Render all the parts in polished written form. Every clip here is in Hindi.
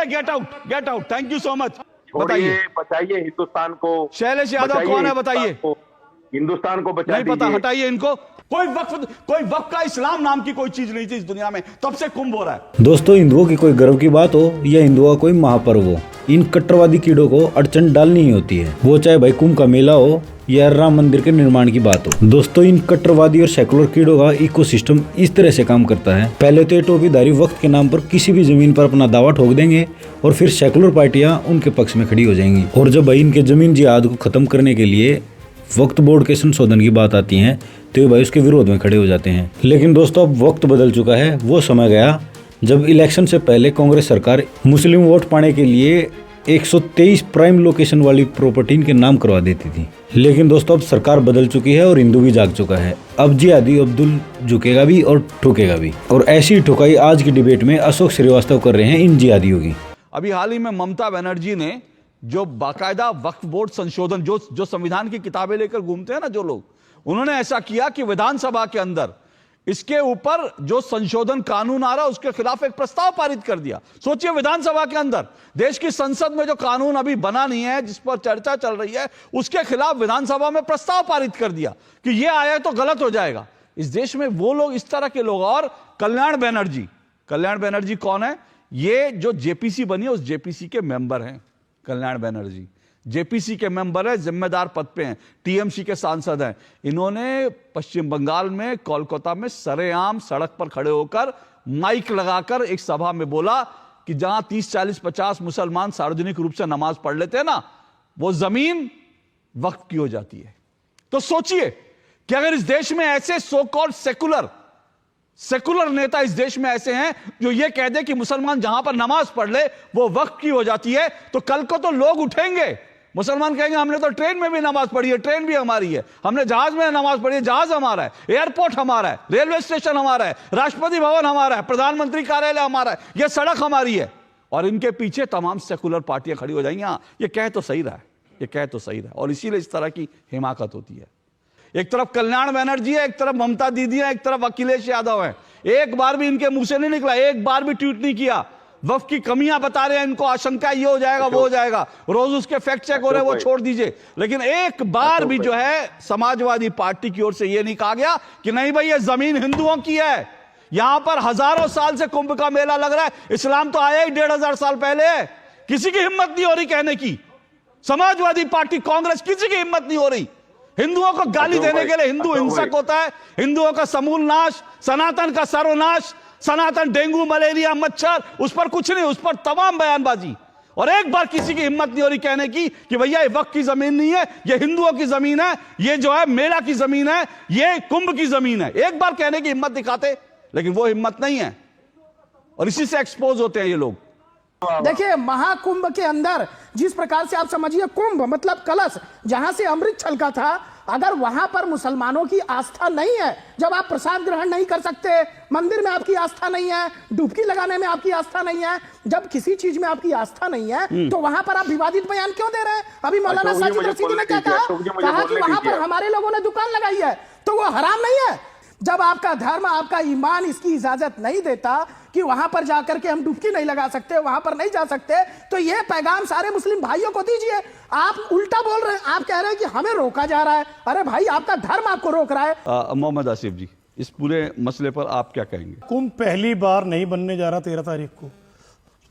Get out. Thank you so much. बताइए, बचाइए हिंदुस्तान को। शैलेश यादव कौन है बताइए? हिंदुस्तान को बचा नहीं पता, हटाइए इनको। कोई वक्फ का इस्लाम नाम की कोई चीज नहीं थी इस दुनिया में, तब से कुंभ हो रहा है। दोस्तों, हिंदुओं की कोई गर्व की बात हो या हिंदुओं का कोई महापर्व हो, इन कट्टरवादी कीड़ों को अड़चन डालनी ही होती है, वो चाहे भाई कुंभ का मेला हो या राम मंदिर के निर्माण की बात हो। दोस्तों, इन कट्टरवादी और सेकुलर कीड़ों का इकोसिस्टम इस तरह से काम करता है। पहले तो ये टोपीधारी वक्त के नाम पर किसी भी जमीन पर अपना दावा ठोक देंगे और फिर सेकुलर पार्टियां उनके पक्ष में खड़ी हो जाएंगी। और जब भाई इनके जमीन जिहाद को खत्म करने के लिए वक्त बोर्ड के संशोधन की बात आती है तो ये भाई उसके विरोध में खड़े हो जाते हैं। लेकिन दोस्तों, अब वक्त बदल चुका है। वो समय गया जब इलेक्शन से पहले कांग्रेस सरकार मुस्लिम वोट पाने के लिए 123 प्राइम लोकेशन वाली प्रॉपर्टी इनके नाम करवा देती थी। लेकिन दोस्तों, अब सरकार बदल चुकी है और हिंदू भी जाग चुका है। अब जिहादी अब्दुल झुकेगा भी और ठुकेगा भी। और ऐसी ठुकाई आज की डिबेट में अशोक श्रीवास्तव कर रहे हैं इन जिहादियों की। अभी हाल ही में ममता बनर्जी ने जो बाकायदा वक्फ बोर्ड संशोधन, जो संविधान की किताबें लेकर घूमते हैं ना जो लोग, उन्होंने ऐसा किया कि विधानसभा के अंदर इसके ऊपर जो संशोधन कानून आ रहा है उसके खिलाफ एक प्रस्ताव पारित कर दिया। सोचिए, विधानसभा के अंदर, देश की संसद में जो कानून अभी बना नहीं है, जिस पर चर्चा चल रही है, उसके खिलाफ विधानसभा में प्रस्ताव पारित कर दिया कि यह आया तो गलत हो जाएगा। इस देश में वो लोग, इस तरह के लोग। और कल्याण बनर्जी कौन है? ये जो जेपीसी बनी है उस जेपीसी के मेंबर हैं। कल्याण बनर्जी जेपीसी के मेंबर है, जिम्मेदार पद पे हैं, टीएमसी के सांसद हैं। इन्होंने पश्चिम बंगाल में, कोलकाता में सरेआम सड़क पर खड़े होकर माइक लगाकर एक सभा में बोला कि जहां 30, 40, 50 मुसलमान सार्वजनिक रूप से नमाज पढ़ लेते हैं ना, वो जमीन वक्फ की हो जाती है। तो सोचिए कि अगर इस देश में ऐसे सो कॉल्ड सेकुलर नेता इस देश में ऐसे हैं जो ये कह दे कि मुसलमान जहां पर नमाज पढ़ ले वो वक्फ की हो जाती है, तो कल को तो लोग उठेंगे, मुसलमान कहेंगे हमने तो ट्रेन में भी नमाज पढ़ी है, ट्रेन भी हमारी है, हमने जहाज में नमाज पढ़ी है, जहाज हमारा है, एयरपोर्ट हमारा है, रेलवे स्टेशन हमारा है, राष्ट्रपति भवन हमारा है, प्रधानमंत्री कार्यालय हमारा है, यह सड़क हमारी है। और इनके पीछे तमाम सेकुलर पार्टियां खड़ी हो जाएंगी। हाँ, ये कह तो सही रहा है, और इसीलिए इस तरह की हिमाकत होती है। एक तरफ कल्याण बनर्जी है, एक तरफ ममता दीदी है, एक तरफ अखिलेश यादव है। एक बार भी इनके मुंह से नहीं निकला, एक बार भी ट्वीट नहीं किया। वक्फ की कमियां बता रहे हैं, इनको आशंका ये हो जाएगा, वो हो जाएगा, रोज उसके फैक्ट चेक हो रहे हैं, वो छोड़ दीजिए। लेकिन एक बार भी जो है समाजवादी पार्टी की ओर से ये नहीं कहा गया कि नहीं भाई ये जमीन हिंदुओं की है, यहां पर हजारों साल से कुंभ का मेला लग रहा है, इस्लाम तो आया ही 1500 साल पहले है। किसी की हिम्मत नहीं हो रही कहने की, समाजवादी पार्टी, कांग्रेस, किसी की हिम्मत नहीं हो रही हिंदुओं को गाली देने के लिए। हिंदू हिंसक होता है, हिंदुओं का समूल नाश, सनातन का सर्वनाश, सनातन डेंगू, मलेरिया, मच्छर, उस पर कुछ नहीं, उस पर तमाम बयानबाजी। और एक बार किसी की हिम्मत नहीं हो रही कहने की कि भैया ये वक्फ की जमीन नहीं है, ये हिंदुओं की जमीन है, ये जो है मेला की जमीन है, ये कुंभ की जमीन है। एक बार कहने की हिम्मत दिखाते, लेकिन वो हिम्मत नहीं है, और इसी से एक्सपोज होते हैं ये लोग। देखिए, महाकुंभ के अंदर जिस प्रकार से आप समझिए, कुंभ मतलब कलश, जहां से अमृत छलका था, अगर वहां पर मुसलमानों की आस्था नहीं है, जब आप प्रसाद ग्रहण नहीं कर सकते, मंदिर में आपकी आस्था नहीं है, डुबकी लगाने में आपकी आस्था नहीं है, जब किसी चीज में आपकी आस्था नहीं है, तो वहां पर आप विवादित बयान क्यों दे रहे हैं? अभी मौलाना साजिद रशीदी ने क्या कहा कि वहां पर हमारे लोगों ने दुकान लगाई है, तो वो हराम नहीं है? जब आपका धर्म, आपका ईमान इसकी इजाजत नहीं देता कि वहां पर जाकर के हम डुबकी नहीं लगा सकते, वहां पर नहीं जा सकते, तो यह पैगाम सारे मुस्लिम भाइयों को दीजिए। आप उल्टा बोल रहे हैं, आप कह रहे हैं कि हमें रोका जा रहा है। अरे भाई, आपका धर्म आपको रोक रहा है। मोहम्मद आसिफ जी, इस पूरे मसले पर आप क्या कहेंगे? कुंभ पहली बार नहीं बनने जा रहा 13 तारीख को,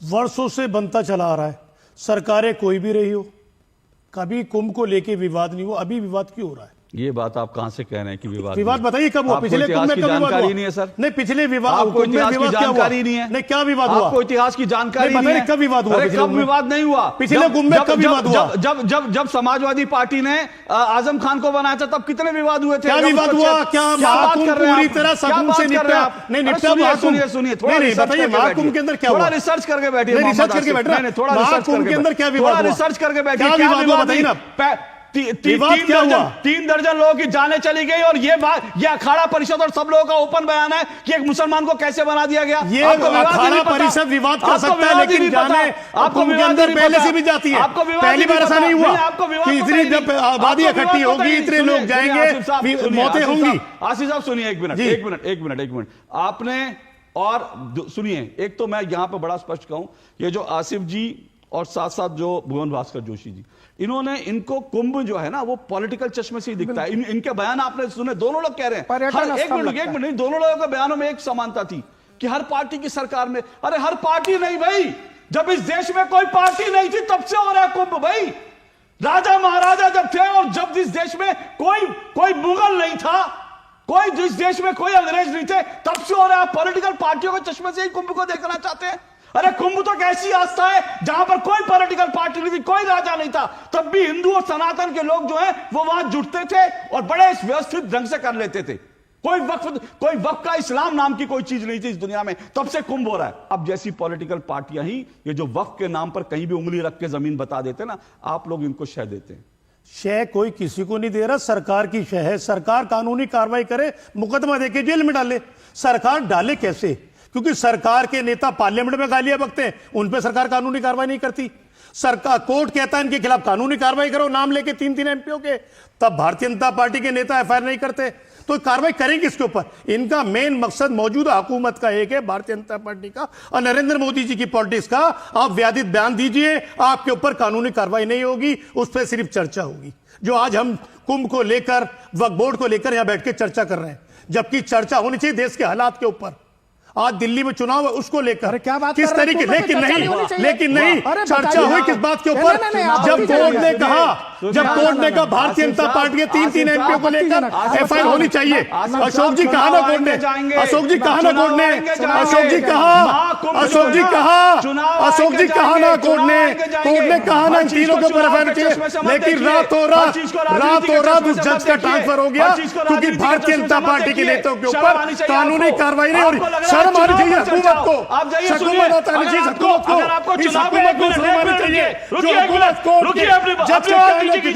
वर्षों से बनता चला आ रहा है। सरकारें कोई भी रही हो, कभी कुंभ को लेके विवाद नहीं हुआ। अभी विवाद क्यों हो रहा है? ये बात आप कहां से कह रहे हैं कि विवाद बताइए कब हुआ? पिछले कुंभ में कब विवाद हुआ? नहीं है सर, नहीं पिछले विवाद, आपको इतिहास की जानकारी नहीं है? नहीं, क्या विवाद हुआ? आपको इतिहास की जानकारी नहीं है? कब विवाद हुआ? कब विवाद नहीं हुआ? पिछले कुंभ में कब विवाद हुआ? जब समाजवादी पार्टी ने आजम खान को बनाया था, तब कितने विवाद हुए थे? क्या विवाद हुआ? क्या महाकुंभ पूरी तरह सकून से निपटा? नहीं निपटा। सुनिए, थोड़ा बताइए, महाकुंभ के अंदर क्या हुआ? थोड़ा रिसर्च करके बैठिए। रिसर्च करके बैठ रहा है। थोड़ा महाकुंभ के अंदर क्या विवाद हुआ? रिसर्च करके बैठिए। क्या विवाद हुआ बताइए ना। तीन दर्जन लोगों की जानें चली गई, और ये अखाड़ा परिषद और सब लोगों का ओपन बयान है कि एक मुसलमान को कैसे बना दिया गया। ये अखाड़ा परिषद विवाद कर सकता है, लेकिन जाने आपको के अंदर पहले से भी जाती है। पहली बार ऐसा नहीं हुआ कि इतनी जब आबादी इकट्ठी होगी इतने लोग जाएंगे, मौतें होंगी। आसिफ साहब सुनिए, एक मिनट आपने, और सुनिए, एक तो मैं यहां पर बड़ा स्पष्ट कहूं, ये जो आसिफ जी और साथ साथ जो भुवन भास्कर जोशी जी, इनको कुंभ जो है ना वो पॉलिटिकल चश्मे से ही दिखता है। इनके बयान आपने सुने, दोनों लोग कह रहे हैं, एक मिनट, दोनों लोगों के बयानों में एक समानता थी कि हर पार्टी की सरकार में, अरे हर पार्टी नहीं भाई, जब इस देश में कोई पार्टी नहीं थी तब से हो रहा है कुंभ भाई। राजा महाराजा जब थे और जब इस देश में कोई मुगल नहीं था, कोई जिस देश में कोई अंग्रेज नहीं थे, तब से हो रहा है। पॉलिटिकल पार्टियों के चश्मे से ही कुंभ को देखना चाहते हैं। अरे कुंभ तो कैसी आस्था है जहां पर कोई पॉलिटिकल पार्टी नहीं थी, कोई राजा नहीं था, तब भी हिंदू और सनातन के लोग जो हैं वो वहां जुटते थे और बड़े व्यवस्थित ढंग से कर लेते थे। कोई वक्फ का इस्लाम नाम की कोई चीज नहीं थी इस दुनिया में, तब से कुंभ हो रहा है। अब जैसी पॉलिटिकल पार्टियां ही ये जो वक्फ के नाम पर कहीं भी उंगली रख के जमीन बता देते ना, आप लोग इनको शह देते हैं। शह कोई किसी को नहीं दे रहा, सरकार की शह है। सरकार कानूनी कार्रवाई करे, मुकदमा देके जेल में डाले। सरकार डाले कैसे? क्योंकि सरकार के नेता पार्लियामेंट में गालियां बकते हैं, उन पे सरकार कानूनी कार्रवाई नहीं करती। सरकार, कोर्ट कहता है इनके खिलाफ कानूनी कार्रवाई करो, नाम लेके 3-3 एमपीओ के, तब भारतीय जनता पार्टी के नेता एफआईआर नहीं करते। तो कार्रवाई करेंगे इसके ऊपर। इनका मेन मकसद मौजूदा हुकूमत का एक है, भारतीय जनता पार्टी का और नरेंद्र मोदी जी की पॉलिटिक्स का। आप व्याधित बयान दीजिए, आपके ऊपर कानूनी कार्रवाई नहीं होगी, उस पर सिर्फ चर्चा होगी। जो आज हम कुंभ को लेकर, वक्फ बोर्ड को लेकर यहां बैठ के चर्चा कर रहे हैं, जबकि चर्चा होनी चाहिए देश के हालात के ऊपर। आज दिल्ली में चुनाव है, उसको लेकर क्या बात किस तरीके, लेकिन नहीं चर्चा हुई किस बात के ऊपर? जब कोर्ट ने कहा भारतीय जनता पार्टी के 3-3 एमपीओ को लेकर एफआईआर होनी चाहिए। अशोक जी कहा ना कोर्ट ने, अशोक जी कहा ना कोर्ट ने, अशोक जी कहा ना कोर्ट ने कहा ना इन तीनों के ऊपर एफआईआर चाहिए। लेकिन रातों रात उस जज का ट्रांसफर हो गया क्योंकि भारतीय जनता पार्टी के नेताओं के ऊपर कानूनी कार्रवाई नहीं हो रही। हमारी चाहिए हुकूमत को, आप जाइए, हुकूमत होता नहीं, हुकूमत को, अगर आपको इस चुनाव हुकूमत को हमारी चाहिए, जो हुकूमत को जब से आवाज दीजिए,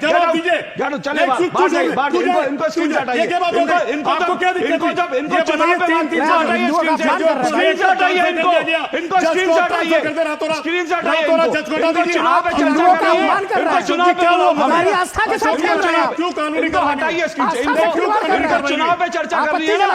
जवाब दीजिए, चले इनको स्क्रीन शॉट आइए, इनको क्या दिक्कत, इनको चुनाव पे स्क्रीन शॉट आइए, इनको स्क्रीन शॉट आइए, स्क्रीन शॉट आइए, इनको चुनाव पे चर्चा करिए, चुनाव पे हमारी आस्था के साथ खेल रहे हैं। क्यों कानूनी इनको हटाइए स्क्रीन से, इनको चुनाव पे चर्चा करनी है ना,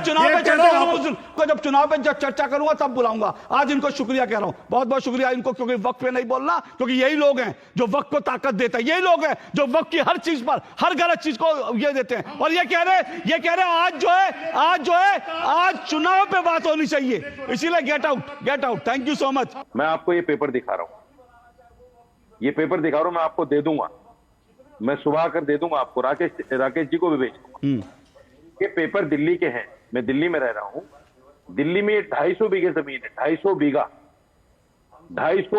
चुनाव पे चर्चा करूंगा, जब चुनाव पे चर्चा करूंगा तब बुलाऊंगा। आज इनको शुक्रिया कह रहा हूं, बहुत बहुत शुक्रिया इनको, क्योंकि वक्त पे नहीं बोलना, क्योंकि यही लोग हैं जो वक्त को ताकत देते हैं, यही लोग हैं जो वक्त की हर चीज पर, हर गलत चीज को ये देते हैं। और ये कह रहे आज चुनाव पे बात होनी चाहिए, इसीलिए get out. Thank you so much. मैं आपको ये पेपर दिखा रहा हूं, मैं आपको दे दूंगा, मैं सुबह आकर दे दूंगा आपको, राकेश जी को भी भेज दूंगा। ये पेपर दिल्ली के हैं, मैं दिल्ली में रह रहा हूं। दिल्ली में 250 बीघे जमीन है, 250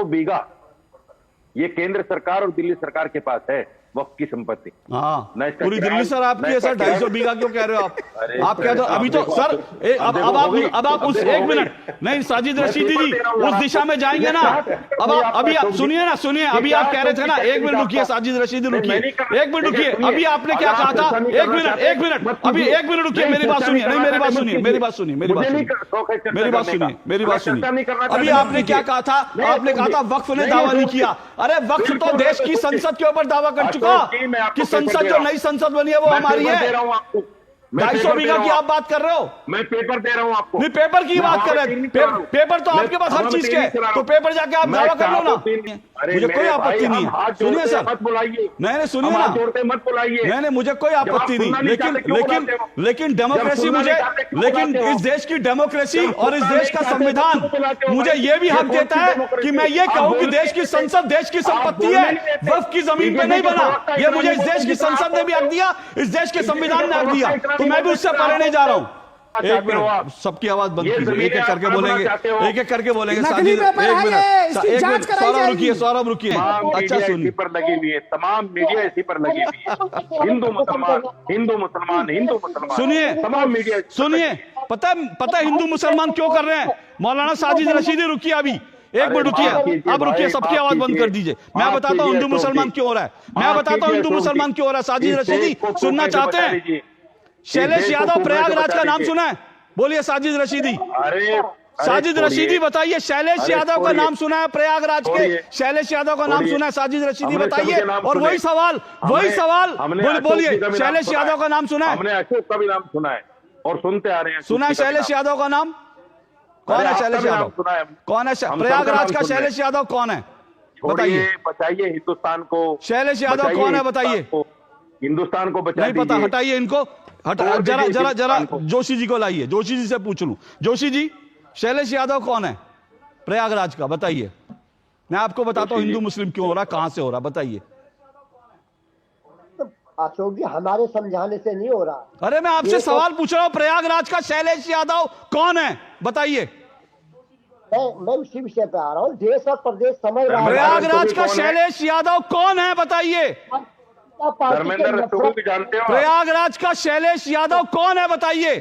बीघा ये केंद्र सरकार और दिल्ली सरकार के पास है वक्त की संपत्ति। हाँ, पूरी दिल्ली सर आपकी है सर। 250 बीघा क्यों कह रहे हो आप? आप क्या, तो अभी तो सर अब आप उस, एक मिनट, नहीं साजिद रशीदी जी उस दिशा में जाएंगे ना। अब अभी आप सुनिए, अभी आप कह रहे थे ना, एक मिनट रुकिए साजिद रशीदी, रुकिए एक मिनट रुकिए। अभी आपने क्या कहा था? एक मिनट अभी 1 मिनट रुकिए, मेरी बात सुनिए, नहीं मेरी बात सुनिए। अभी आपने क्या कहा था? आपने कहा था वक्फ ने दावा नहीं किया। अरे वक्फ तो देश की संसद के ऊपर दावा कर चुका कि संसद, जो नई संसद बनी है वो हमारी है। 250 बीघा की आप बात कर रहे हो? मैं पेपर दे रहा हूं आपको। नहीं, पेपर की बात कर रहे हैं, पेपर तो आपके पास हर चीज के है, तो पेपर जाके आप दावा कर लो ना, मुझे कोई आपत्ति नहीं है। सुनिए सर, मत बुलाइए, नहीं सुनिए ना, मत बुलाइए, नहीं मुझे कोई आपत्ति नहीं, लेकिन डेमोक्रेसी मुझे, लेकिन इस देश की डेमोक्रेसी और इस देश का संविधान मुझे ये भी हक देता है कि मैं ये कहूं कि देश की संसद देश की संपत्ति है, वक्फ की जमीन पे नहीं बना। ये मुझे इस देश की संसद ने भी हक दिया, इस देश के संविधान ने हक दिया, तो मैं भी उससे परे नहीं जा रहा हूं। एक मिनट, सबकी आवाज बंद कीजिए, एक करके बोलेंगे, एक करके बोलेंगे। सौरभ रुकिए, अच्छा सुनिए, पर लगी हुई है, तमाम मीडिया इसी पर लगी हुई है, हिंदू मुसलमान। सुनिए, तमाम मीडिया सुनिए, पता है हिंदू मुसलमान क्यों कर रहे हैं? मौलाना साजिद रशीदी रुकिए, अभी एक मिनट रुकिए, अब रुकिए, सबकी आवाज बंद कर दीजिए। मैं बताता हूँ हिंदू मुसलमान क्यों हो रहा है, मैं बताता हूँ हिंदू मुसलमान क्यों हो रहा है। साजिद रशीदी सुनना चाहते हैं? शैलेश यादव प्रयागराज का नाम सुना है? बोलिए साजिद रशीदी। अरे साजिद रशीदी बताइए, शैलेश यादव का नाम सुना है प्रयागराज के? शैलेश यादव का नाम सुना है? साजिद रशीदी बताइए। और वही सवाल बोलिए, शैलेश यादव का नाम सुना है? हमने अशोक का भी नाम सुना है और सुनते आ रहे हैं। सुना है शैलेश यादव का नाम? कौन है शैलेश यादव? कौन है प्रयागराज का शैलेश यादव? कौन है बताइए? बचाइए हिंदुस्तान को। शैलेश यादव कौन है बताइए? हिंदुस्तान को बचाइए। नहीं पता, हटाइए इनको, जरा जोशी जी को लाइए, जोशी जी से पूछ लूं। जोशी जी, शैलेश यादव कौन है प्रयागराज का? बताइए। मैं आपको बताता हूं हिंदू मुस्लिम क्यों हो रहा, कहां से हो रहा, बताइए। अशोक जी, हमारे समझाने से नहीं हो रहा। अरे मैं आपसे सवाल पूछ रहा हूं, प्रयागराज का शैलेश यादव कौन है बताइए। मैं उसी विषय पे आ रहा हूँ। देश और प्रदेश समझ रहा है। प्रयागराज का शैलेश यादव कौन है बताइए। धर्मेंद्र को भी जानते हो? प्रयागराज का शैलेश यादव कौन है बताइए।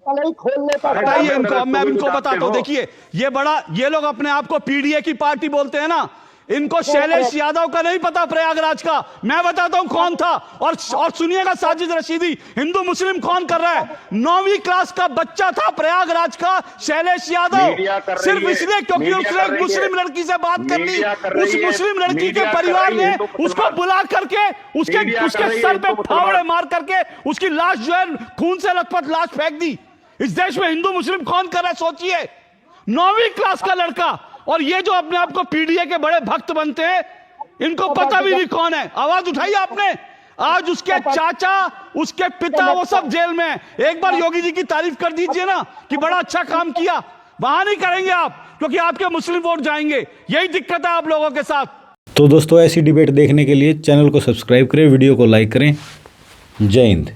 खोलने का बताइए इनको, अब मैं इनको बताता हूं। देखिए ये लोग अपने आप को पीडीए की पार्टी बोलते हैं ना, इनको शैलेश यादव का नहीं पता प्रयागराज का। मैं बताता हूं कौन था। और सुनिएगा साजिद रशीदी, हिंदू मुस्लिम कौन कर रहा है? 9वीं क्लास का बच्चा था प्रयागराज का शैलेश यादव, सिर्फ इसलिए क्योंकि उसने एक मुस्लिम लड़की से बात कर ली। उस मुस्लिम लड़की के परिवार ने उसको बुला करके उसके सर पे फावड़े मार करके उसकी लाश जो है खून से लथपथ लाश फेंक दी। इस देश में हिंदू मुस्लिम कौन कर रहा है सोचिए। 9वीं क्लास का लड़का। और ये जो अपने आप को पीडीए के बड़े भक्त बनते हैं, इनको पता भी नहीं कौन है। आवाज उठाई आपने? आज उसके चाचा, उसके पिता, वो सब जेल में है। एक बार योगी जी की तारीफ कर दीजिए ना कि बड़ा अच्छा काम किया। वहां नहीं करेंगे आप, क्योंकि आपके मुस्लिम वोट जाएंगे। यही दिक्कत है आप लोगों के साथ। तो दोस्तों, ऐसी डिबेट देखने के लिए चैनल को सब्सक्राइब करें, वीडियो को लाइक करें। जय हिंद।